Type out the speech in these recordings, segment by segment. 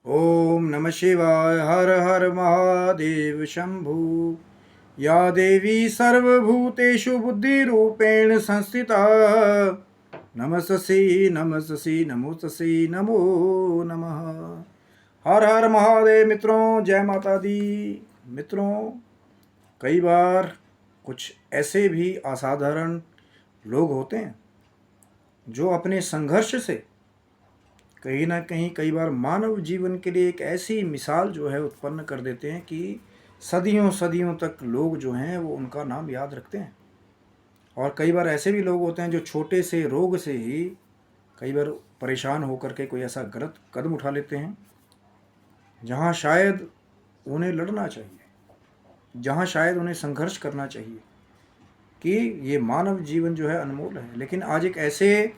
ओम नमः शिवाय। हर हर महादेव शंभु। या देवी सर्वभूतेषु बुद्धिरूपेण संस्थिता नमस्ते नमस्ते नमोस्तस्यै नमो नमः। हर हर महादेव मित्रों, जय माता दी। मित्रों, कई बार कुछ ऐसे भी असाधारण लोग होते हैं जो अपने संघर्ष से कहीं ना कहीं कई बार मानव जीवन के लिए एक ऐसी मिसाल जो है उत्पन्न कर देते हैं कि सदियों सदियों तक लोग जो हैं वो उनका नाम याद रखते हैं। और कई बार ऐसे भी लोग होते हैं जो छोटे से रोग से ही कई बार परेशान होकर के कोई ऐसा गलत कदम उठा लेते हैं जहाँ शायद उन्हें लड़ना चाहिए, जहाँ शायद उन्हें संघर्ष करना चाहिए कि ये मानव जीवन जो है अनमोल है। लेकिन आज एक ऐसे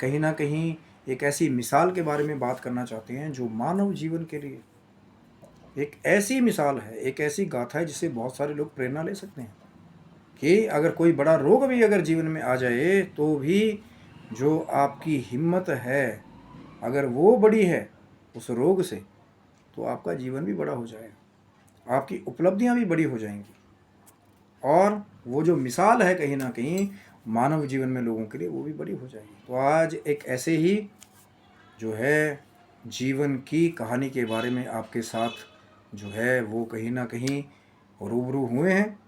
कहीं ना कहीं एक ऐसी मिसाल के बारे में बात करना चाहते हैं जो मानव जीवन के लिए एक ऐसी मिसाल है, एक ऐसी गाथा है जिससे बहुत सारे लोग प्रेरणा ले सकते हैं कि अगर कोई बड़ा रोग भी अगर जीवन में आ जाए तो भी जो आपकी हिम्मत है अगर वो बड़ी है उस रोग से, तो आपका जीवन भी बड़ा हो जाएगा, आपकी उपलब्धियां भी बड़ी हो जाएंगी। और वो जो मिसाल है कहीं ना कहीं मानव जीवन में लोगों के लिए वो भी बड़ी हो जाएगी। तो आज एक ऐसे ही जो है जीवन की कहानी के बारे में आपके साथ जो है वो कहीं ना कहीं रूबरू हुए हैं,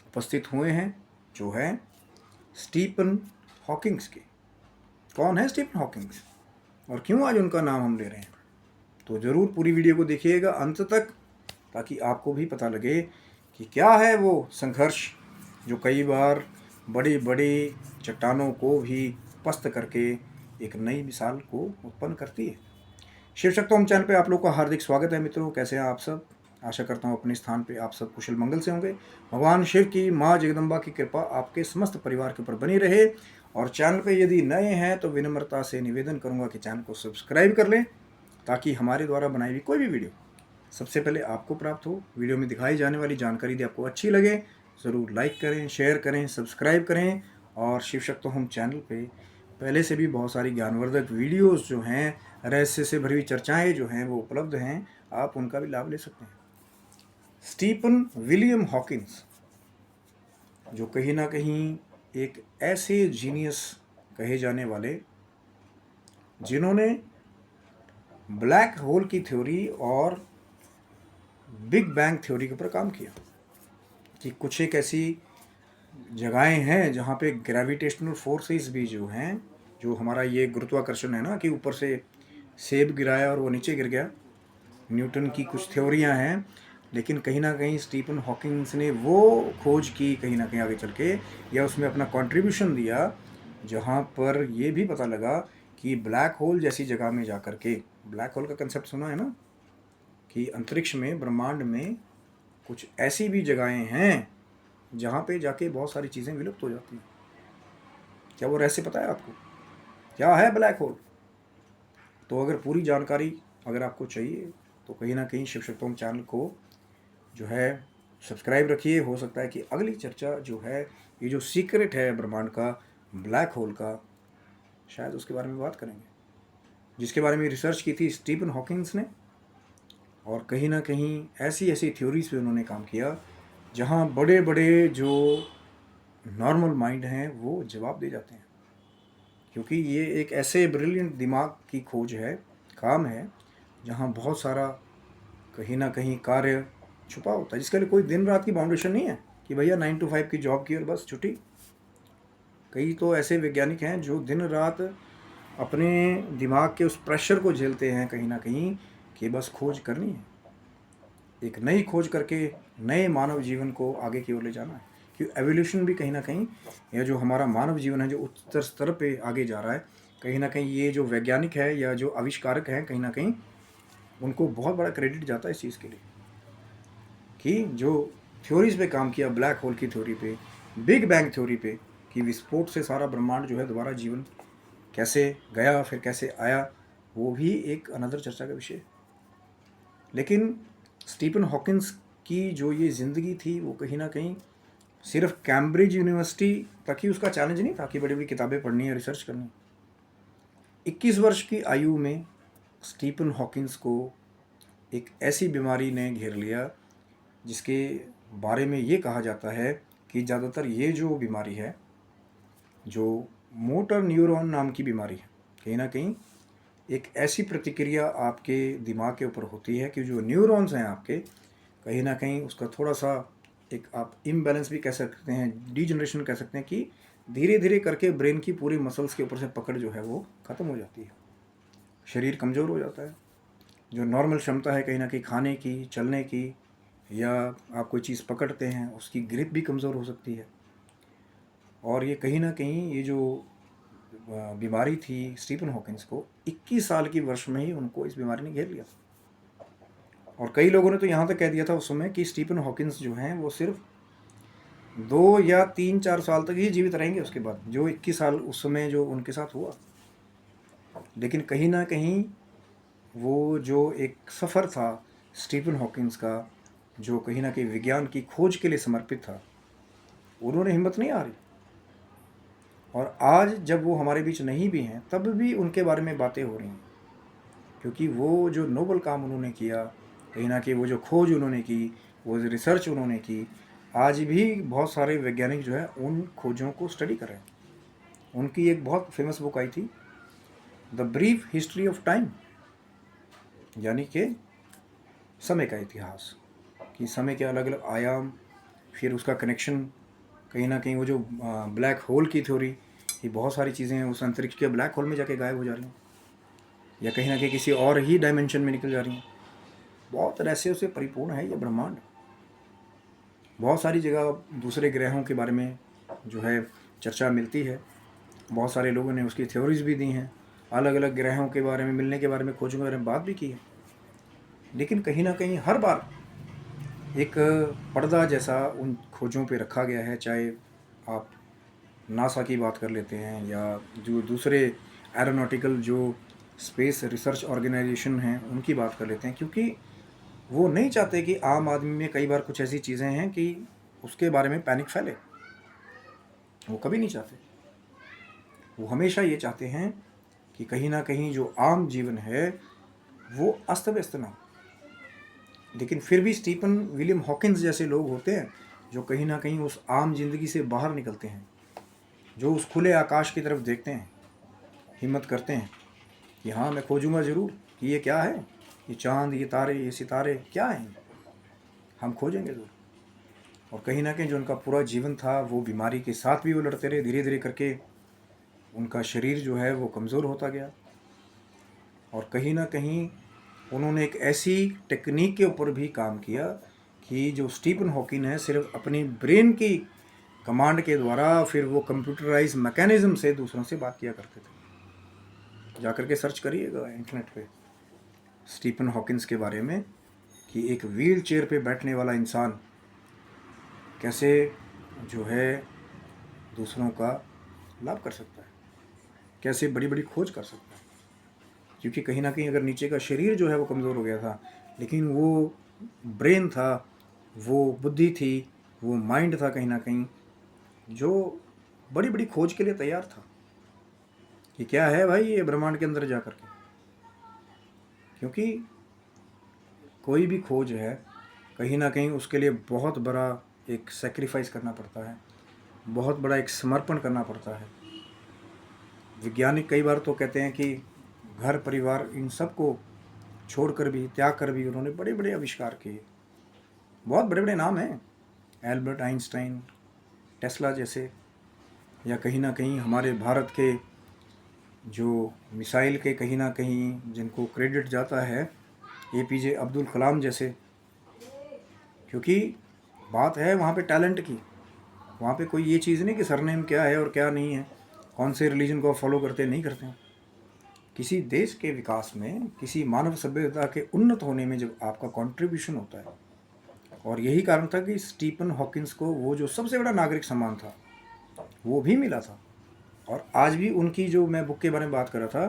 उपस्थित हुए हैं, जो है स्टीफन हॉकिंग्स के। कौन है स्टीफन हॉकिंग्स और क्यों आज उनका नाम हम ले रहे हैं? तो ज़रूर पूरी वीडियो को देखिएगा अंत तक, ताकि आपको भी पता लगे कि क्या है वो संघर्ष जो कई बार बड़ी बड़ी चट्टानों को भी पस्त करके एक नई मिसाल को उत्पन्न करती है। शिव शक्तोम चैनल पे आप लोग का हार्दिक स्वागत है। मित्रों, कैसे हैं आप सब? आशा करता हूँ अपने स्थान पे आप सब कुशल मंगल से होंगे। भगवान शिव की, माँ जगदम्बा की कृपा आपके समस्त परिवार के ऊपर बनी रहे। और चैनल पे यदि नए हैं तो विनम्रता से निवेदन करूँगा कि चैनल को सब्सक्राइब कर लें, ताकि हमारे द्वारा बनाई हुई कोई भी वीडियो सबसे पहले आपको प्राप्त हो। वीडियो में दिखाई जाने वाली जानकारी यदि आपको अच्छी लगे ज़रूर लाइक करें, शेयर करें, सब्सक्राइब करें। और शिव शक्ति होम चैनल पे पहले से भी बहुत सारी ज्ञानवर्धक वीडियोस जो हैं, रहस्य से भरी हुई चर्चाएं जो हैं वो उपलब्ध हैं, आप उनका भी लाभ ले सकते हैं। स्टीफन विलियम हॉकिंस जो कहीं ना कहीं एक ऐसे जीनियस कहे जाने वाले जिन्होंने ब्लैक होल की थ्योरी और बिग बैंग थ्योरी के ऊपर काम किया कि कुछ एक ऐसी जगहें हैं जहाँ पे ग्रेविटेशनल फोर्सेस भी जो हैं, जो हमारा ये गुरुत्वाकर्षण है ना कि ऊपर से सेब गिराया और वो नीचे गिर गया, न्यूटन की कुछ थ्योरियाँ हैं। लेकिन कहीं ना कहीं स्टीफन हॉकिंग्स ने वो खोज की कहीं ना कहीं आगे चल के, या उसमें अपना कंट्रीब्यूशन दिया, जहाँ पर ये भी पता लगा कि ब्लैक होल जैसी जगह में जा कर के, ब्लैक होल का कंसेप्ट सुना है ना, कि अंतरिक्ष में, ब्रह्मांड में कुछ ऐसी भी जगहें हैं जहाँ पे जाके बहुत सारी चीज़ें विलुप्त हो जाती हैं। क्या वो रहस्य पता है आपको? क्या है ब्लैक होल? तो अगर पूरी जानकारी अगर आपको चाहिए तो कहीं ना कहीं शिव शक्तोम चैनल को जो है सब्सक्राइब रखिए। हो सकता है कि अगली चर्चा जो है, ये जो सीक्रेट है ब्रह्मांड का, ब्लैक होल का, शायद उसके बारे में बात करेंगे, जिसके बारे में रिसर्च की थी स्टीफन हॉकिंग्स ने। और कहीं ना कहीं ऐसी ऐसी थ्योरीज पे उन्होंने काम किया जहाँ बड़े बड़े जो नॉर्मल माइंड हैं वो जवाब दे जाते हैं, क्योंकि ये एक ऐसे ब्रिलियंट दिमाग की खोज है, काम है, जहाँ बहुत सारा कहीं ना कहीं कार्य छुपा होता है, जिसके लिए कोई दिन रात की बाउंडेशन नहीं है कि भैया 9 to 5 की जॉब की और बस छुट्टी। कई तो ऐसे वैज्ञानिक हैं जो दिन रात अपने दिमाग के उस प्रेशर को झेलते हैं कहीं ना कहीं कि बस खोज करनी है, एक नई खोज करके नए मानव जीवन को आगे की ओर ले जाना है। क्योंकि एवोल्यूशन भी कहीं ना कहीं, यह जो हमारा मानव जीवन है जो उच्चतर स्तर पे आगे जा रहा है, कहीं ना कहीं ये जो वैज्ञानिक है या जो आविष्कारक हैं, कहीं ना कहीं उनको बहुत बड़ा क्रेडिट जाता है इस चीज़ के लिए कि जो थ्योरीज पे काम किया, ब्लैक होल की थ्योरी पे, बिग बैंग थ्योरी पे, कि विस्फोट से सारा ब्रह्मांड जो है दोबारा जीवन कैसे गया फिर कैसे आया, वो भी एक अनदर चर्चा का विषय। लेकिन स्टीफन हॉकिंस की जो ये ज़िंदगी थी वो कहीं ना कहीं सिर्फ कैम्ब्रिज यूनिवर्सिटी तक ही उसका चैलेंज नहीं था कि बड़ी बड़ी किताबें पढ़नी है, रिसर्च करनी। 21 वर्ष की आयु में स्टीफन हॉकिंस को एक ऐसी बीमारी ने घेर लिया जिसके बारे में ये कहा जाता है कि ज़्यादातर ये जो बीमारी है, जो मोटर न्यूरॉन नाम की बीमारी है, कहीं ना कहीं एक ऐसी प्रतिक्रिया आपके दिमाग के ऊपर होती है कि जो न्यूरॉन्स हैं आपके, कहीं ना कहीं उसका थोड़ा सा एक आप इम्बैलेंस भी कह सकते हैं, डीजनरेशन कह सकते हैं, कि धीरे धीरे करके ब्रेन की पूरी मसल्स के ऊपर से पकड़ जो है वो ख़त्म हो जाती है, शरीर कमज़ोर हो जाता है। जो नॉर्मल क्षमता है कहीं ना कहीं खाने की, चलने की, या आप कोई चीज़ पकड़ते हैं उसकी ग्रिप भी कमज़ोर हो सकती है। और ये कहीं ना कहीं ये जो बीमारी थी स्टीफन हॉकिंस को, 21 साल की वर्ष में ही उनको इस बीमारी ने घेर लिया। और कई लोगों ने तो यहाँ तक कह दिया था उस समय कि स्टीफन हॉकिंस जो हैं वो सिर्फ 2 या 3-4 साल तक ही जीवित रहेंगे उसके बाद, जो 21 साल उस समय जो उनके साथ हुआ। लेकिन कहीं ना कहीं वो जो एक सफ़र था स्टीफन हॉकिंस का, जो कहीं ना कहीं विज्ञान की खोज के लिए समर्पित था, उन्होंने हिम्मत नहीं हारी। और आज जब वो हमारे बीच नहीं भी हैं तब भी उनके बारे में बातें हो रही हैं, क्योंकि वो जो नोबल काम उन्होंने किया, कहीं ना कहीं वो जो खोज उन्होंने की, वो जो रिसर्च उन्होंने की, आज भी बहुत सारे वैज्ञानिक जो है उन खोजों को स्टडी कर रहे हैं। उनकी एक बहुत फेमस बुक आई थी, the brief history of time, यानी कि समय का इतिहास, कि समय के अलग अलग आयाम, फिर उसका कनेक्शन, कहीं ना कहीं वो जो ब्लैक होल की थ्योरी, कि बहुत सारी चीज़ें उस अंतरिक्ष के ब्लैक होल में जाके गायब हो जा रही हैं, या कहीं ना कहीं किसी और ही डायमेंशन में निकल जा रही हैं। बहुत रहस्यों से परिपूर्ण है ये ब्रह्मांड। बहुत सारी जगह दूसरे ग्रहों के बारे में जो है चर्चा मिलती है, बहुत सारे लोगों ने उसकी थ्योरीज भी दी हैं, अलग अलग ग्रहों के बारे में मिलने के बारे में, खोजों के बारे में बात भी की है। लेकिन कहीं ना कहीं हर बार एक पर्दा जैसा उन खोजों पे रखा गया है, चाहे आप नासा की बात कर लेते हैं या जो दूसरे एरोनॉटिकल जो स्पेस रिसर्च ऑर्गेनाइजेशन हैं उनकी बात कर लेते हैं, क्योंकि वो नहीं चाहते कि आम आदमी में कई बार कुछ ऐसी चीज़ें हैं कि उसके बारे में पैनिक फैले। वो कभी नहीं चाहते। वो हमेशा ये चाहते हैं कि कहीं ना कहीं जो आम जीवन है वो अस्त व्यस्त ना हो। लेकिन फिर भी स्टीफन विलियम हॉकिंस जैसे लोग होते हैं जो कहीं ना कहीं उस आम जिंदगी से बाहर निकलते हैं, जो उस खुले आकाश की तरफ देखते हैं, हिम्मत करते हैं कि हाँ मैं खोजूंगा ज़रूर कि ये क्या है, ये चाँद, ये तारे, ये सितारे क्या हैं, हम खोजेंगे ज़रूर। और कहीं ना कहीं जो उनका पूरा जीवन था वो बीमारी के साथ भी वो लड़ते रहे, धीरे धीरे करके उनका शरीर जो है वो कमज़ोर होता गया। और कहीं ना कहीं उन्होंने एक ऐसी टेक्निक के ऊपर भी काम किया कि जो स्टीफन हॉकिंग है सिर्फ अपनी ब्रेन की कमांड के द्वारा फिर वो कंप्यूटराइज मैकेनिज्म से दूसरों से बात किया करते थे। जा करके सर्च करिएगा इंटरनेट पे स्टीफन हॉकिंस के बारे में, कि एक व्हील चेयर पे बैठने वाला इंसान कैसे जो है दूसरों का लाभ कर सकता है, कैसे बड़ी बड़ी खोज कर सकता है। क्योंकि कहीं ना कहीं अगर नीचे का शरीर जो है वो कमज़ोर हो गया था, लेकिन वो ब्रेन था, वो बुद्धि थी, वो माइंड था कहीं ना कहीं जो बड़ी बड़ी खोज के लिए तैयार था कि क्या है भाई ये ब्रह्मांड के अंदर जा कर के। क्योंकि कोई भी खोज है कहीं ना कहीं उसके लिए बहुत बड़ा एक सेक्रीफाइस करना पड़ता है, बहुत बड़ा एक समर्पण करना पड़ता है। वैज्ञानिक कई बार तो कहते हैं कि घर परिवार इन सब को छोड़कर भी, त्याग कर भी उन्होंने बड़े बड़े आविष्कार किए। बहुत बड़े बड़े नाम हैं, एल्बर्ट आइंस्टाइन, टेस्ला जैसे, या कहीं ना कहीं हमारे भारत के जो मिसाइल के कहीं ना कहीं जिनको क्रेडिट जाता है APJ अब्दुल कलाम जैसे। क्योंकि बात है वहाँ पे टैलेंट की, वहाँ पे कोई ये चीज़ नहीं कि सरनेम क्या है और क्या नहीं है, कौन से रिलीजन को फॉलो करते नहीं करते हैं। किसी देश के विकास में, किसी मानव सभ्यता के उन्नत होने में जब आपका कंट्रीब्यूशन होता है, और यही कारण था कि स्टीफन हॉकिंस को वो जो सबसे बड़ा नागरिक सम्मान था वो भी मिला था। और आज भी उनकी जो मैं बुक के बारे में बात कर रहा था,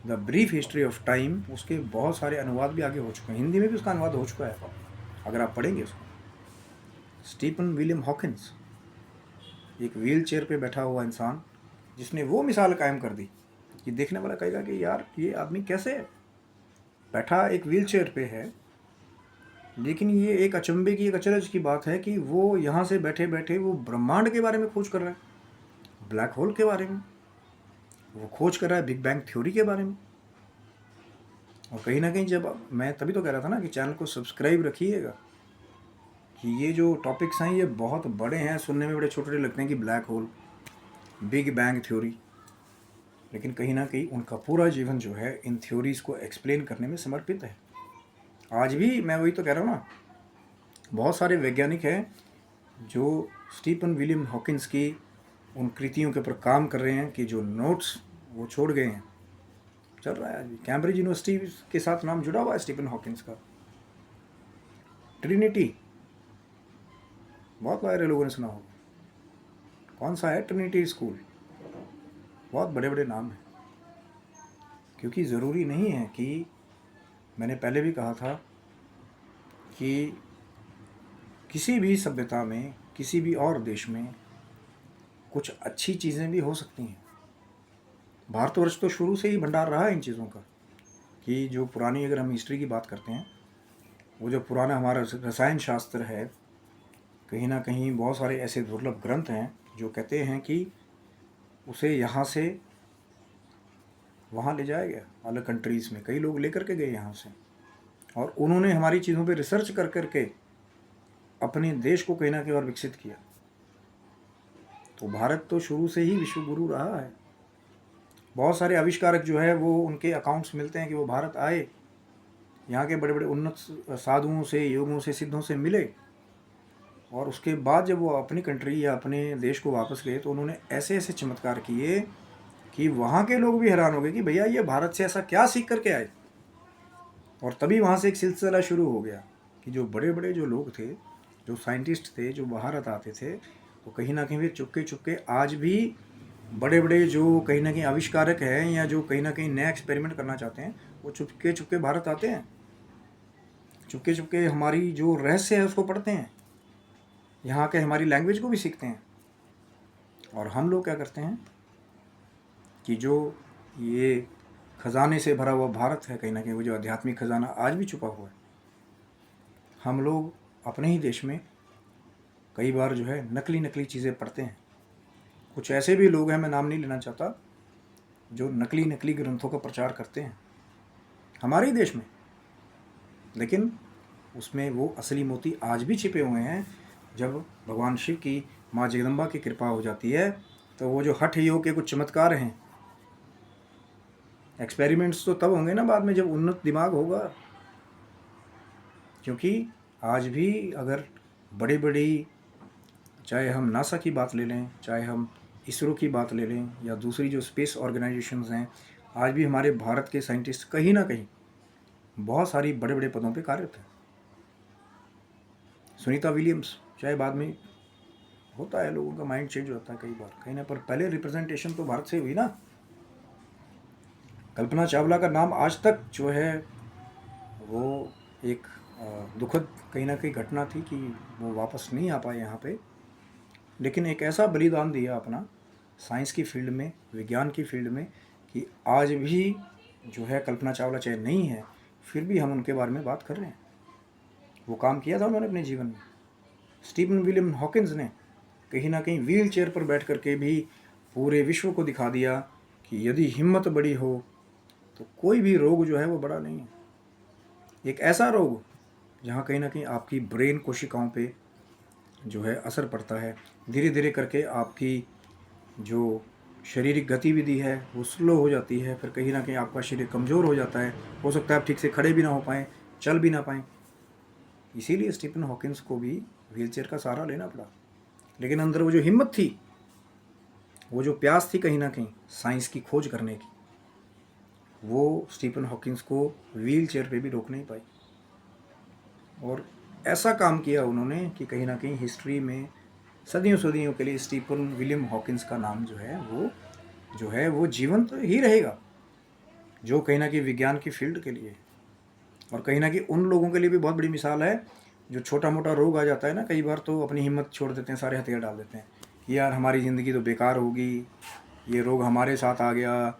the brief history of time, उसके बहुत सारे अनुवाद भी आगे हो चुके हैं, हिंदी में भी उसका अनुवाद हो चुका है अगर आप पढ़ेंगे उसको। स्टीफन विलियम हॉकिंस एक व्हील चेयर पर बैठा हुआ इंसान जिसने वो मिसाल कायम कर दी कि देखने वाला कहेगा कि यार ये आदमी कैसे है, बैठा एक व्हील चेयर पे है, लेकिन ये एक अचंभे की, एक अचरज की बात है कि वो यहाँ से बैठे बैठे वो ब्रह्मांड के बारे में खोज कर रहा है, ब्लैक होल के बारे में वो खोज कर रहा है, बिग बैंग थ्योरी के बारे में। और कहीं ना कहीं जब मैं तभी तो कह रहा था ना कि चैनल को सब्सक्राइब रखिएगा, कि ये जो टॉपिक्स हैं ये बहुत बड़े हैं, सुनने में बड़े छोटे छोटे लगते हैं कि black hole, big bang theory, लेकिन कहीं ना कहीं उनका पूरा जीवन जो है इन थ्योरीज़ को एक्सप्लेन करने में समर्पित है। आज भी मैं वही तो कह रहा हूँ ना, बहुत सारे वैज्ञानिक हैं जो स्टीफन विलियम हॉकिंस की उन कृतियों के ऊपर काम कर रहे हैं, कि जो नोट्स वो छोड़ गए हैं, चल रहा है। अभी कैम्ब्रिज यूनिवर्सिटी के साथ नाम जुड़ा हुआ है स्टीफन हॉकिंस का। ट्रिनिटी बहुत बार लोगों ने सुना होगा, कौन सा है ट्रिनिटी स्कूल, बहुत बड़े बड़े नाम हैं। क्योंकि ज़रूरी नहीं है कि, मैंने पहले भी कहा था कि किसी भी सभ्यता में, किसी भी और देश में कुछ अच्छी चीज़ें भी हो सकती हैं। भारतवर्ष तो शुरू से ही भंडार रहा है इन चीज़ों का, कि जो पुरानी, अगर हम हिस्ट्री की बात करते हैं, वो जो पुराना हमारा रसायन शास्त्र है, कहीं ना कहीं बहुत सारे ऐसे दुर्लभ ग्रंथ हैं जो कहते हैं कि उसे यहाँ से वहाँ ले जाया गया, अलग कंट्रीज़ में कई लोग लेकर के गए यहाँ से, और उन्होंने हमारी चीज़ों पे रिसर्च कर कर के अपने देश को कहीं ना कहीं और विकसित किया। तो भारत तो शुरू से ही विश्व गुरु रहा है। बहुत सारे आविष्कारक जो है वो, उनके अकाउंट्स मिलते हैं कि वो भारत आए, यहाँ के बड़े बड़े उन्नत साधुओं से, योगों से, सिद्धों से मिले, और उसके बाद जब वो अपनी कंट्री या अपने देश को वापस गए तो उन्होंने ऐसे ऐसे चमत्कार किए कि वहाँ के लोग भी हैरान हो गए कि भैया ये भारत से ऐसा क्या सीख करके आए। और तभी वहाँ से एक सिलसिला शुरू हो गया कि जो बड़े बड़े जो लोग थे, जो साइंटिस्ट थे, जो भारत आते थे, वो कहीं ना कहीं वे चुपके चुपके आज भी बड़े बड़े जो कहीं ना कहीं आविष्कारक हैं, या जो कहीं ना कहीं नया एक्सपेरिमेंट करना चाहते हैं, वो चुपके चुपके भारत आते हैं, चुपके चुपके हमारी जो रहस्य है उसको पढ़ते हैं, यहाँ के हमारी लैंग्वेज को भी सीखते हैं। और हम लोग क्या करते हैं कि जो ये खजाने से भरा हुआ भारत है, कहीं ना कहीं वो जो आध्यात्मिक खजाना आज भी छुपा हुआ है, हम लोग अपने ही देश में कई बार जो है नकली नकली चीज़ें पढ़ते हैं। कुछ ऐसे भी लोग हैं, मैं नाम नहीं लेना चाहता, जो नकली नकली ग्रंथों का प्रचार करते हैं हमारे ही देश में, लेकिन उसमें वो असली मोती आज भी छिपे हुए हैं। जब भगवान शिव की, माँ जगदम्बा की कृपा हो जाती है, तो वो जो हठ योग के कुछ चमत्कार हैं, एक्सपेरिमेंट्स तो तब होंगे ना बाद में, जब उन्नत दिमाग होगा। क्योंकि आज भी अगर बड़ी बड़ी, चाहे हम नासा की बात ले लें, चाहे हम इसरो की बात ले लें, या दूसरी जो स्पेस ऑर्गेनाइजेशंस हैं, आज भी हमारे भारत के साइंटिस्ट कहीं ना कहीं बहुत सारी बड़े बड़े पदों पे कार्यरत हैं। सुनीता विलियम्स, चाहे बाद में होता है, लोगों का माइंड चेंज होता है कई बार, कहीं ना, पर पहले रिप्रेजेंटेशन तो भारत से हुई ना। कल्पना चावला का नाम आज तक जो है वो एक दुखद कहीं ना कहीं घटना थी कि वो वापस नहीं आ पाए यहाँ पे, लेकिन एक ऐसा बलिदान दिया अपना साइंस की फील्ड में, विज्ञान की फील्ड में, कि आज भी जो है कल्पना चावला चाहे नहीं है, फिर भी हम उनके बारे में बात कर रहे हैं। वो काम किया था उन्होंने अपने जीवन में। स्टीफन विलियम हॉकिंस ने कहीं ना कहीं व्हील चेयर पर बैठ करके भी पूरे विश्व को दिखा दिया कि यदि हिम्मत बड़ी हो तो कोई भी रोग जो है वो बड़ा नहीं है। एक ऐसा रोग जहाँ कहीं ना कहीं आपकी ब्रेन कोशिकाओं पे जो है असर पड़ता है, धीरे धीरे करके आपकी जो शारीरिक गतिविधि है वो स्लो हो जाती है, फिर कहीं ना कहीं आपका शरीर कमज़ोर हो जाता है, हो सकता है आप ठीक से खड़े भी ना हो पाएँ, चल भी ना पाएँ। इसीलिए स्टीफन हॉकिंस को भी व्हीलचेयर का सहारा लेना पड़ा, लेकिन अंदर वो जो हिम्मत थी, वो जो प्यास थी कहीं ना कहीं साइंस की खोज करने की, वो स्टीफन हॉकिंस को व्हील चेयर पर भी रोक नहीं पाई। और ऐसा काम किया उन्होंने कि कहीं ना कहीं हिस्ट्री में सदियों सदियों के लिए स्टीफन विलियम हॉकिंस का नाम जो है वो जीवंत ही रहेगा, जो कहीं ना कहीं विज्ञान की फील्ड के लिए, और कहीं ना कहीं उन लोगों के लिए भी बहुत बड़ी मिसाल है जो छोटा मोटा रोग आ जाता है ना, कई बार तो अपनी हिम्मत छोड़ देते हैं, सारे हथियार डाल देते हैं कि यार हमारी ज़िंदगी तो बेकार होगी, ये रोग हमारे साथ आ गया,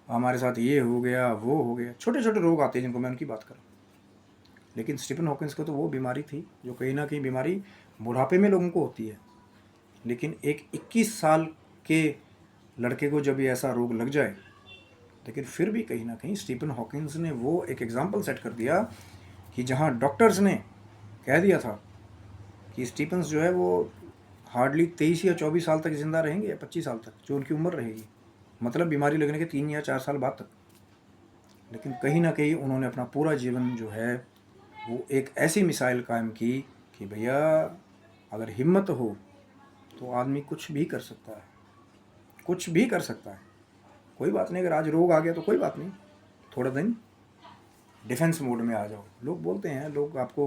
हमारे साथ ये हो गया, वो हो गया, छोटे छोटे रोग आते हैं जिनको मैं उनकी बात कर रहा हूँ। लेकिन स्टीफन हॉकिंस को तो वो बीमारी थी जो कहीं ना कहीं बीमारी बुढ़ापे में लोगों को होती है। लेकिन एक 21 साल के लड़के को जब ये ऐसा रोग लग जाए, लेकिन फिर भी कहीं ना कहीं स्टीफन हॉकिंस ने वो एक एग्जाम्पल सेट कर दिया कि जहाँ डॉक्टर्स ने कह दिया था कि स्टीफन्स जो है वो हार्डली 23 या 24 साल तक ज़िंदा रहेंगे या 25 साल तक जो उनकी उम्र रहेगी, मतलब बीमारी लगने के 3 या 4 साल बाद तक। लेकिन कहीं ना कहीं उन्होंने अपना पूरा जीवन जो है वो एक ऐसी मिसाइल कायम की कि भैया अगर हिम्मत हो तो आदमी कुछ भी कर सकता है, कुछ भी कर सकता है। कोई बात नहीं, अगर आज रोग आ गया तो कोई बात नहीं, थोड़ा दिन डिफेंस मोड में आ जाओ। लोग बोलते हैं, लोग आपको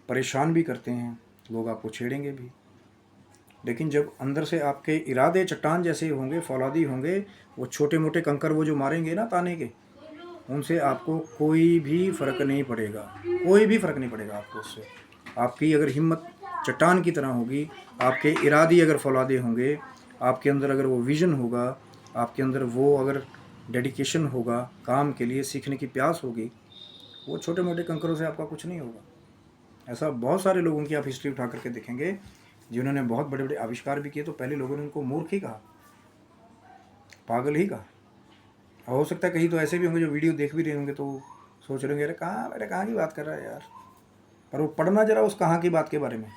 परेशान भी करते हैं, लोग आपको छेड़ेंगे भी, लेकिन जब अंदर से आपके इरादे चट्टान जैसे होंगे, फौलादी होंगे, वो छोटे मोटे कंकर वो जो मारेंगे ना ताने के, उनसे आपको कोई भी फ़र्क नहीं पड़ेगा, कोई भी फ़र्क नहीं पड़ेगा आपको उससे। आपकी अगर हिम्मत चट्टान की तरह होगी, आपके इरादे अगर फौलादे होंगे, आपके अंदर अगर वो विज़न होगा, आपके अंदर वो अगर डेडिकेशन होगा, काम के लिए सीखने की प्यास होगी, वो छोटे मोटे कंकरों से आपका कुछ नहीं होगा। ऐसा बहुत सारे लोगों की आप हिस्ट्री उठा करके देखेंगे जिन्होंने बहुत बड़े बड़े आविष्कार भी किए, तो पहले लोगों ने उनको मूर्ख ही कहा, पागल ही कहा। हो सकता है कहीं तो ऐसे भी होंगे जो वीडियो देख भी रहे होंगे तो सोच रहे होंगे अरे कहाँ की बात कर रहा है यार। पर वो पढ़ना जरा उस कहाँ की बात के बारे में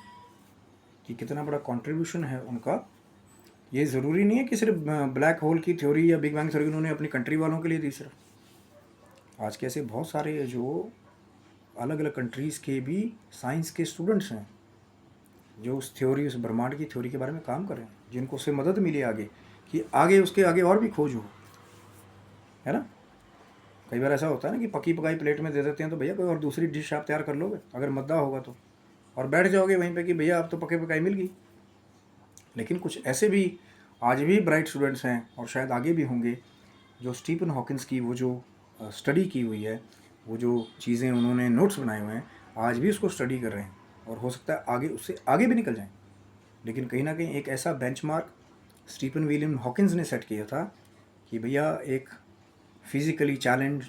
कि कितना बड़ा कंट्रीब्यूशन है उनका। ये ज़रूरी नहीं है कि सिर्फ ब्लैक होल की थ्योरी या बिग बैंग थ्योरी उन्होंने अपनी कंट्री वालों के लिए दी सिर्फ। आज के ऐसे बहुत सारे जो अलग अलग कंट्रीज़ के भी साइंस के स्टूडेंट्स हैं जो उस थ्योरी, उस ब्रह्मांड की थ्योरी के बारे में काम कर रहे हैं, जिनको उससे मदद मिली आगे कि आगे उसके आगे और भी खोज हो, है ना। कई बार ऐसा होता है ना कि पकी पकाई प्लेट में दे देते हैं तो भैया कोई और दूसरी डिश आप तैयार कर लोगे अगर मद्दा होगा तो, और बैठ जाओगे वहीं पे कि भैया अब तो पके पकाई मिल गई। लेकिन कुछ ऐसे भी आज भी ब्राइट स्टूडेंट्स हैं और शायद आगे भी होंगे जो स्टीफन हॉकिंस की वो जो स्टडी की हुई है, वो जो चीज़ें उन्होंने नोट्स बनाए हुए हैं, आज भी उसको स्टडी कर रहे हैं और हो सकता है आगे उससे आगे भी निकल जाएं। लेकिन कहीं ना कहीं एक ऐसा बेंचमार्क स्टीफन विलियम हॉकिंस ने सेट किया था कि भैया एक फिज़िकली चैलेंज,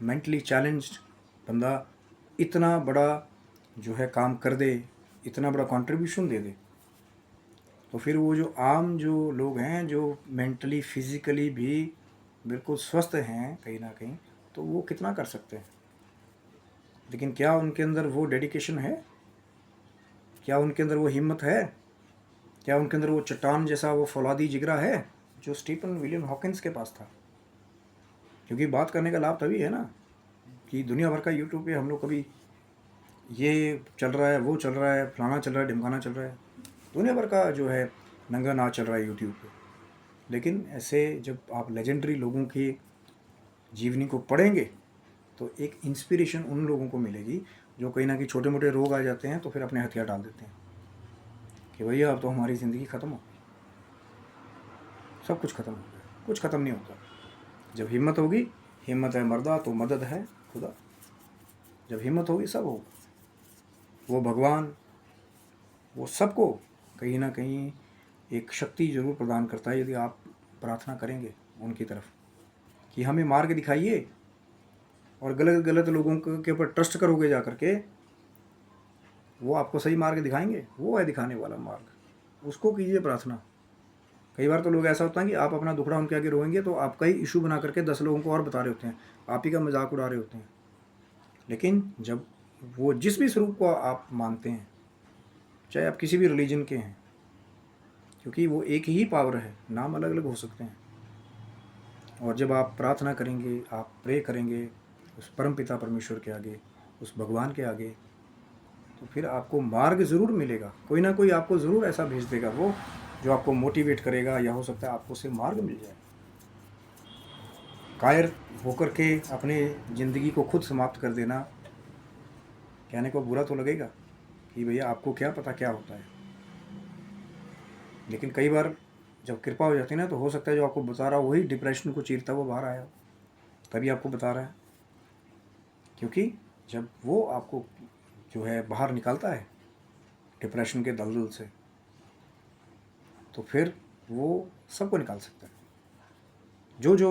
मेंटली चैलेंज्ड बंदा इतना बड़ा जो है काम कर दे, इतना बड़ा कंट्रीब्यूशन दे दे, तो फिर वो जो आम जो लोग हैं जो मेंटली फिज़िकली भी बिल्कुल स्वस्थ हैं कहीं ना कहीं, तो वो कितना कर सकते हैं। लेकिन क्या उनके अंदर वो डेडिकेशन है, क्या उनके अंदर वो हिम्मत है, क्या उनके अंदर वो चट्टान जैसा वो फौलादी जिगरा है जो स्टीफन विलियम हॉकिंस के पास था। क्योंकि बात करने का लाभ तभी है ना कि दुनिया भर का यूट्यूब पे हम लोग कभी ये चल रहा है, वो चल रहा है, फलाना चल रहा है, ढिमकाना चल रहा है, दुनिया भर का जो है नंगा नाच चल रहा है यूट्यूब पे। लेकिन ऐसे जब आप लेजेंडरी लोगों की जीवनी को पढ़ेंगे तो एक इंस्पिरेशन उन लोगों को मिलेगी जो कहीं ना कहीं छोटे मोटे रोग आ जाते हैं तो फिर अपने हथियार डाल देते हैं कि भैया अब तो हमारी ज़िंदगी ख़त्म हो गई, सब कुछ ख़त्म हो गया। कुछ ख़त्म नहीं होता। जब हिम्मत होगी, हिम्मत है मर्दा तो मदद है खुदा। जब हिम्मत होगी सब होगा। वो भगवान वो सबको कहीं ना कहीं एक शक्ति ज़रूर प्रदान करता है यदि आप प्रार्थना करेंगे उनकी तरफ कि हमें मार्ग दिखाइए, और गलत गलत लोगों के ऊपर ट्रस्ट करोगे जा करके, वो आपको सही मार्ग दिखाएंगे। वो है दिखाने वाला मार्ग, उसको कीजिए प्रार्थना। कई बार तो लोग ऐसा होता है कि आप अपना दुखड़ा उनके आगे रोएंगे तो आपका ही इशू बना करके 10 लोगों को और बता रहे होते हैं, आप ही का मजाक उड़ा रहे होते हैं। लेकिन जब वो जिस भी स्वरूप को आप मानते हैं, चाहे आप किसी भी रिलीजन के हैं, क्योंकि वो एक ही पावर है, नाम अलग अलग हो सकते हैं, और जब आप प्रार्थना करेंगे, आप प्रे करेंगे उस परम पिता परमेश्वर के आगे, उस भगवान के आगे, तो फिर आपको मार्ग ज़रूर मिलेगा। कोई ना कोई आपको ज़रूर ऐसा भेज देगा वो जो आपको मोटिवेट करेगा, या हो सकता है आपको उससे मार्ग मिल जाए। कायर होकर के अपने ज़िंदगी को खुद समाप्त कर देना, कहने को बुरा तो लगेगा कि भैया आपको क्या पता क्या होता है, लेकिन कई बार जब कृपा हो जाती है ना तो हो सकता है जो आपको बता रहा वही डिप्रेशन को चीरता हुआ बाहर आया, तभी आपको बता रहा है। क्योंकि जब वो आपको जो है बाहर निकालता है डिप्रेशन के दलदल से, तो फिर वो सबको निकाल सकता है। जो जो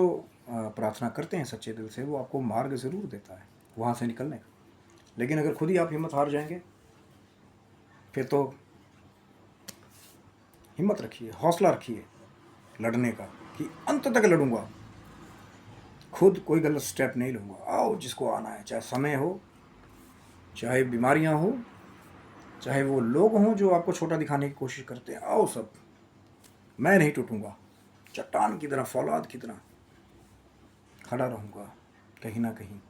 प्रार्थना करते हैं सच्चे दिल से, वो आपको मार्ग ज़रूर देता है वहाँ से निकलने का। लेकिन अगर खुद ही आप हिम्मत हार जाएंगे, फिर तो हिम्मत रखिए, हौसला रखिए लड़ने का कि अंत तक लड़ूंगा, खुद कोई गलत स्टेप नहीं लूँगा। आओ जिसको आना है, चाहे समय हो, चाहे बीमारियां हो, चाहे वो लोग हों जो आपको छोटा दिखाने की कोशिश करते हैं, आओ सब, मैं नहीं टूटूंगा, चट्टान की तरह, फौलाद की तरह खड़ा रहूँगा कहीं ना कहीं।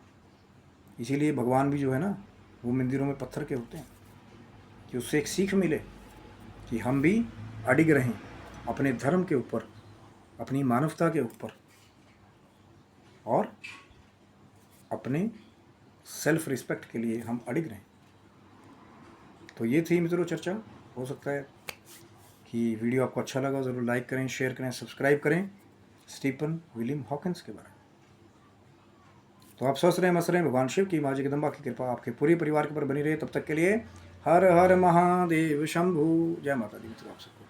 इसीलिए भगवान भी जो है ना, वो मंदिरों में पत्थर के होते हैं कि उससे एक सीख मिले कि हम भी अडिग रहें अपने धर्म के ऊपर, अपनी मानवता के ऊपर, और अपने सेल्फ रिस्पेक्ट के लिए हम अडिग रहें। तो ये थी मित्रों चर्चा। हो सकता है कि वीडियो आपको अच्छा लगा, ज़रूर लाइक करें, शेयर करें, सब्सक्राइब करें स्टीफन विलियम हॉकिंस के बारे में। तो आप स्वस्थ रहें, मस्त रहें, भगवान शिव की, माँ जगदम्बा की कृपा आपके पूरे परिवार के ऊपर बनी रहे। तब तक के लिए हर हर महादेव शंभू। जय माता दी मित्रों आप सबको।